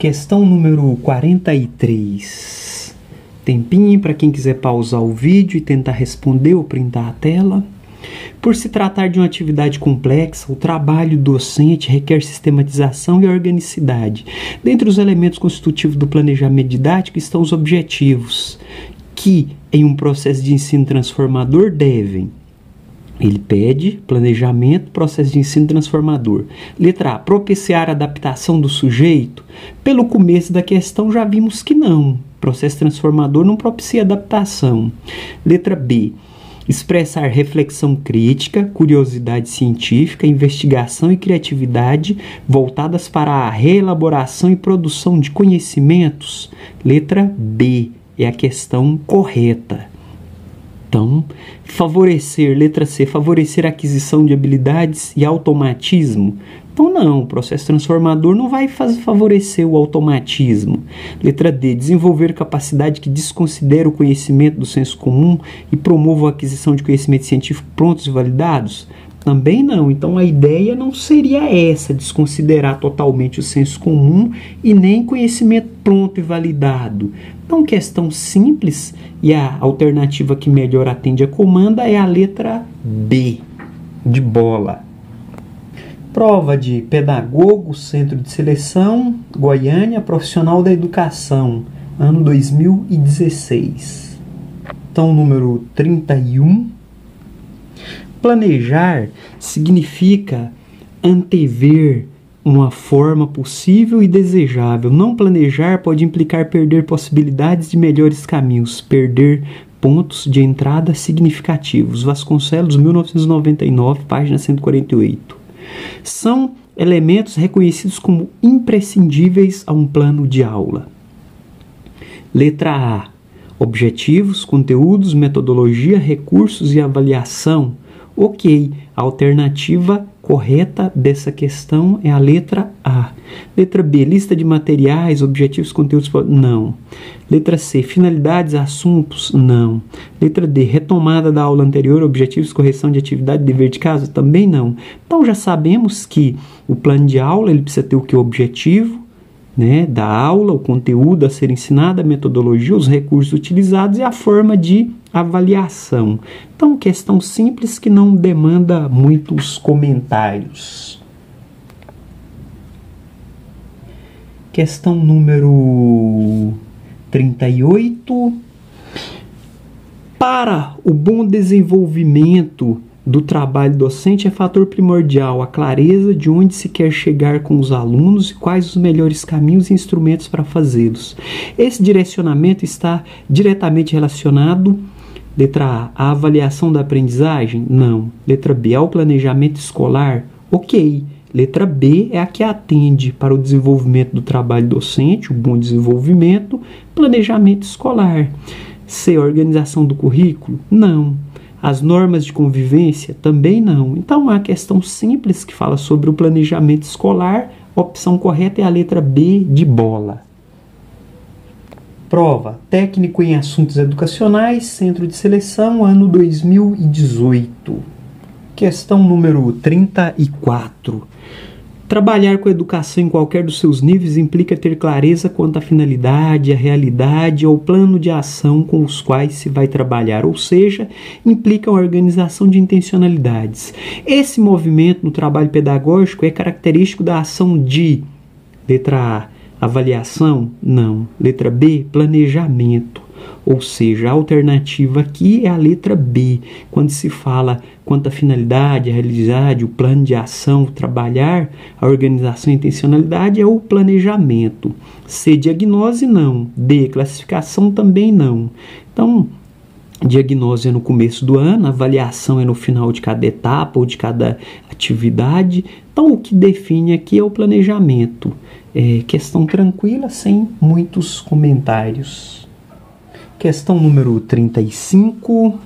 Questão número 43. Tempinho para quem quiser pausar o vídeo e tentar responder ou printar a tela. Por se tratar de uma atividade complexa, o trabalho docente requer sistematização e organicidade. Dentre os elementos constitutivos do planejamento didático estão os objetivos, que, em um processo de ensino transformador, devem... Ele pede planejamento, processo de ensino transformador. Letra A, propiciar a adaptação do sujeito. Pelo começo da questão já vimos que não. Processo transformador não propicia adaptação. Letra B, expressar reflexão crítica, curiosidade científica, investigação e criatividade voltadas para a reelaboração e produção de conhecimentos. Letra B é a questão correta. Então, favorecer, letra C, favorecer a aquisição de habilidades e automatismo. Então não, o processo transformador não vai favorecer o automatismo. Letra D, desenvolver capacidade que desconsidere o conhecimento do senso comum e promova a aquisição de conhecimento científico prontos e validados. Também não, então a ideia não seria essa, desconsiderar totalmente o senso comum e nem conhecimento pronto e validado. Então, questão simples e a alternativa que melhor atende a comanda é a letra B, de bola. Prova de pedagogo, Centro de Seleção, Goiânia, Profissional da Educação, ano 2016. Então, número 31. Planejar significa antever uma forma possível e desejável. Não planejar pode implicar perder possibilidades de melhores caminhos, perder pontos de entrada significativos. Vasconcelos, 1999, página 148. São elementos reconhecidos como imprescindíveis a um plano de aula. Letra A. Objetivos, conteúdos, metodologia, recursos e avaliação. Ok, a alternativa correta dessa questão é a letra A. Letra B, lista de materiais, objetivos, conteúdos, não. Letra C, finalidades, assuntos, não. Letra D, retomada da aula anterior, objetivos, correção de atividade, dever de casa, também não. Então já sabemos que o plano de aula ele precisa ter o que? O objetivo, né, da aula, o conteúdo a ser ensinado, a metodologia, os recursos utilizados e a forma de avaliação. Então, questão simples que não demanda muitos comentários. Questão número 38. Para o bom desenvolvimento do trabalho docente é fator primordial a clareza de onde se quer chegar com os alunos e quais os melhores caminhos e instrumentos para fazê-los. Esse direcionamento está diretamente relacionado, letra A, à avaliação da aprendizagem? Não. Letra B, ao planejamento escolar? Ok. Letra B é a que atende para o desenvolvimento do trabalho docente, o bom desenvolvimento, planejamento escolar. C, organização do currículo? Não. As normas de convivência? Também não. Então, é uma questão simples que fala sobre o planejamento escolar. A opção correta é a letra B, de bola. Prova, técnico em assuntos educacionais, Centro de Seleção, ano 2018. Questão número 34. Trabalhar com a educação em qualquer dos seus níveis implica ter clareza quanto à finalidade, à realidade ou plano de ação com os quais se vai trabalhar, ou seja, implica uma organização de intencionalidades. Esse movimento no trabalho pedagógico é característico da ação de, letra A, avaliação? Não. Letra B, planejamento. Ou seja, a alternativa aqui é a letra B. Quando se fala quanto à finalidade, a realidade, o plano de ação, trabalhar, a organização e intencionalidade é o planejamento. C, diagnose? Não. D, classificação? Também não. Então, diagnose é no começo do ano, avaliação é no final de cada etapa ou de cada atividade. Então, o que define aqui é o planejamento. Questão tranquila, sem muitos comentários. Questão número 35.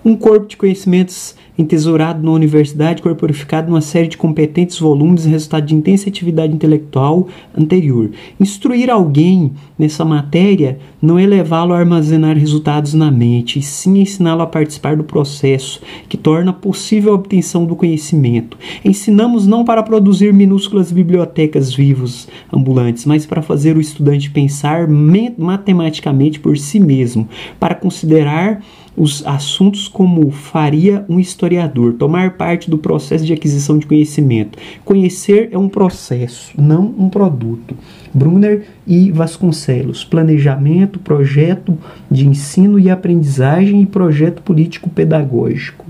Um corpo de conhecimentos entesourado na universidade, corporificado numa série de competentes volumes, resultado de intensa atividade intelectual anterior. Instruir alguém nessa matéria não é levá-lo a armazenar resultados na mente, e sim ensiná-lo a participar do processo que torna possível a obtenção do conhecimento. Ensinamos não para produzir minúsculas bibliotecas vivos ambulantes, mas para fazer o estudante pensar matematicamente por si mesmo, para considerar os assuntos como faria um historiador, tomar parte do processo de aquisição de conhecimento. Conhecer é um processo, não um produto. Brunner e Vasconcelos, planejamento, projeto de ensino e aprendizagem e projeto político-pedagógico.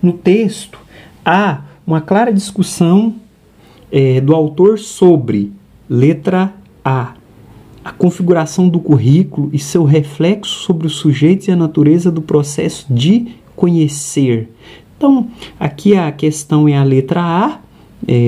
No texto, há uma clara discussão do autor sobre letra A configuração do currículo e seu reflexo sobre os sujeitos e a natureza do processo de conhecer. Então, aqui a questão é a letra A,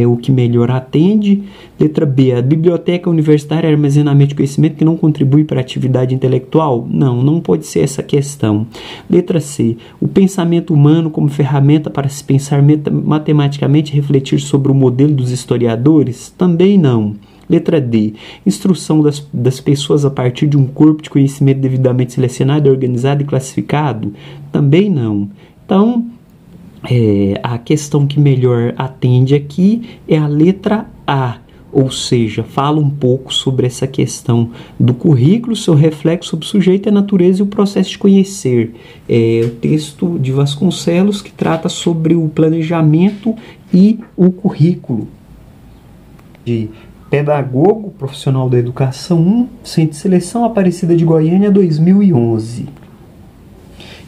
o que melhor atende. Letra B, a biblioteca universitária é armazenamento de conhecimento que não contribui para a atividade intelectual? Não pode ser essa questão. Letra C, o pensamento humano como ferramenta para se pensar matematicamente e refletir sobre o modelo dos historiadores? Também não. Letra D, instrução das pessoas a partir de um corpo de conhecimento devidamente selecionado, organizado e classificado? Também não. Então, a questão que melhor atende aqui é a letra A, ou seja, fala um pouco sobre essa questão do currículo, seu reflexo sobre o sujeito, a natureza e o processo de conhecer. O texto de Vasconcelos que trata sobre o planejamento e o currículo. De pedagogo, profissional da educação 1, Centro de Seleção, Aparecida de Goiânia, 2011.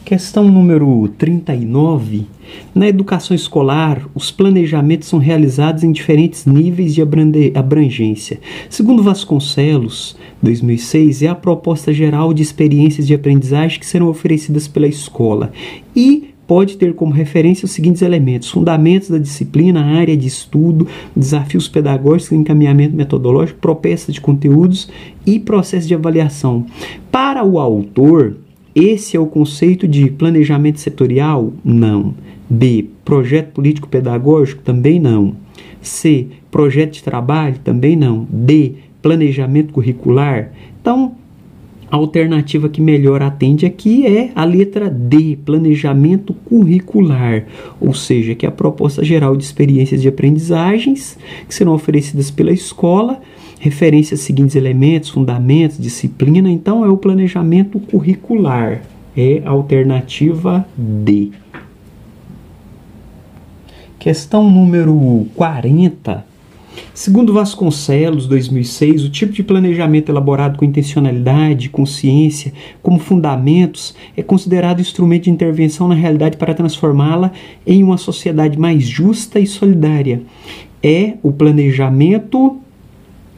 Questão número 39. Na educação escolar, os planejamentos são realizados em diferentes níveis de abrangência. Segundo Vasconcelos, 2006, é a proposta geral de experiências de aprendizagem que serão oferecidas pela escola e pode ter como referência os seguintes elementos: fundamentos da disciplina, área de estudo, desafios pedagógicos, encaminhamento metodológico, proposta de conteúdos e processo de avaliação. Para o autor, esse é o conceito de planejamento setorial? Não. B, projeto político-pedagógico? Também não. C, projeto de trabalho? Também não. D, planejamento curricular? Então, a alternativa que melhor atende aqui é a letra D, planejamento curricular, ou seja, que é a proposta geral de experiências de aprendizagens que serão oferecidas pela escola, referência aos seguintes elementos, fundamentos, disciplina. Então, é o planejamento curricular, é a alternativa D. Questão número 40. Segundo Vasconcelos, 2006, o tipo de planejamento elaborado com intencionalidade e consciência como fundamentos é considerado instrumento de intervenção na realidade para transformá-la em uma sociedade mais justa e solidária. É o planejamento,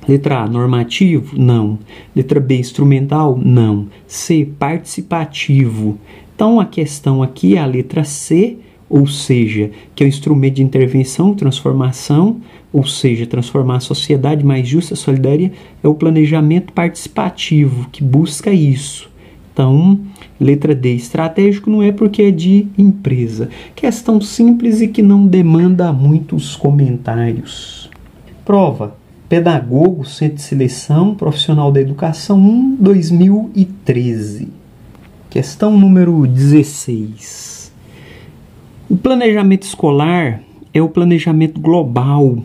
letra A, normativo? Não. Letra B, instrumental? Não. C, participativo. Então, a questão aqui é a letra C, ou seja, que é o instrumento de intervenção, transformação, ou seja, transformar a sociedade mais justa, solidária, é o planejamento participativo, que busca isso. Então, letra D, estratégico, não é porque é de empresa. Questão simples e que não demanda muitos comentários. Prova, pedagogo, Centro de Seleção, Profissional da Educação 1, 2013. Questão número 16. O planejamento escolar é o planejamento global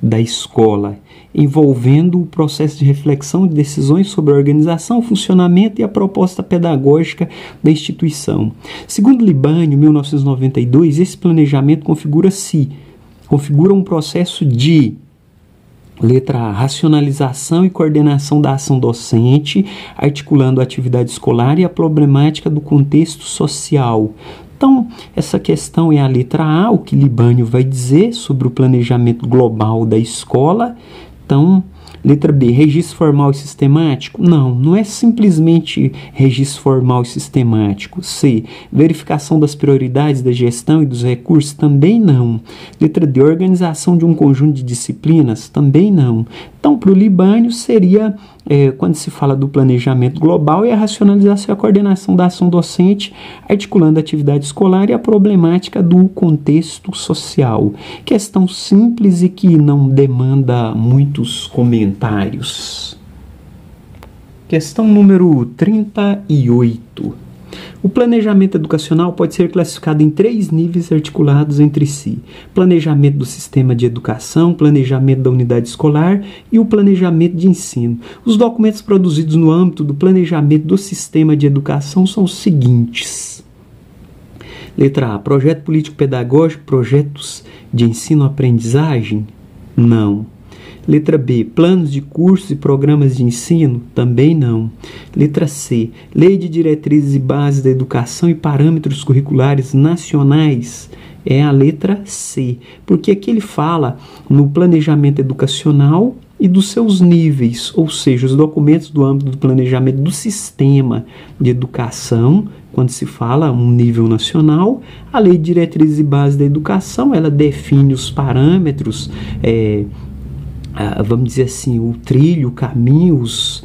da escola, envolvendo o processo de reflexão de decisões sobre a organização, funcionamento e a proposta pedagógica da instituição. Segundo Libânio, 1992, esse planejamento configura um processo de letra A, racionalização e coordenação da ação docente, articulando a atividade escolar e a problemática do contexto social. Então, essa questão é a letra A, o que Libânio vai dizer sobre o planejamento global da escola. Então, letra B, registro formal e sistemático? Não é simplesmente registro formal e sistemático. C, verificação das prioridades da gestão e dos recursos? Também não. Letra D, organização de um conjunto de disciplinas? Também não. Então, para o Libânio seria, quando se fala do planejamento global, é a racionalização e a coordenação da ação docente, articulando a atividade escolar e a problemática do contexto social. Questão simples e que não demanda muitos comentários. Questão número 38. O planejamento educacional pode ser classificado em 3 níveis articulados entre si: planejamento do sistema de educação, planejamento da unidade escolar e o planejamento de ensino. Os documentos produzidos no âmbito do planejamento do sistema de educação são os seguintes. Letra A. Projeto político-pedagógico, projetos de ensino-aprendizagem? Não. Letra B. Planos de cursos e programas de ensino? Também não. Letra C. Lei de diretrizes e bases da educação e parâmetros curriculares nacionais? É a letra C, porque aqui ele fala no planejamento educacional e dos seus níveis, ou seja, os documentos do âmbito do planejamento do sistema de educação, quando se fala um nível nacional. A Lei de diretrizes e bases da educação, ela define os parâmetros, vamos dizer assim, o trilho, o caminho, os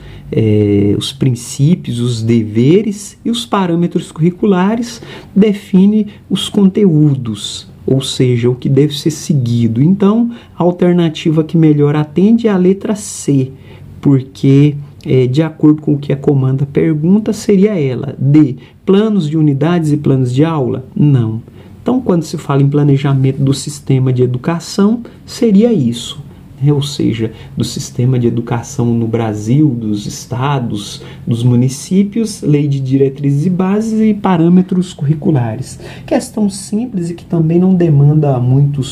princípios, os deveres, e os parâmetros curriculares define os conteúdos, ou seja, o que deve ser seguido. Então, a alternativa que melhor atende é a letra C, porque, de acordo com o que a comanda pergunta, seria ela. D. Planos de unidades e planos de aula? Não. Então, quando se fala em planejamento do sistema de educação, seria isso. Ou seja, do sistema de educação no Brasil, dos estados, dos municípios, lei de diretrizes e bases e parâmetros curriculares. Questão simples e que também não demanda muitos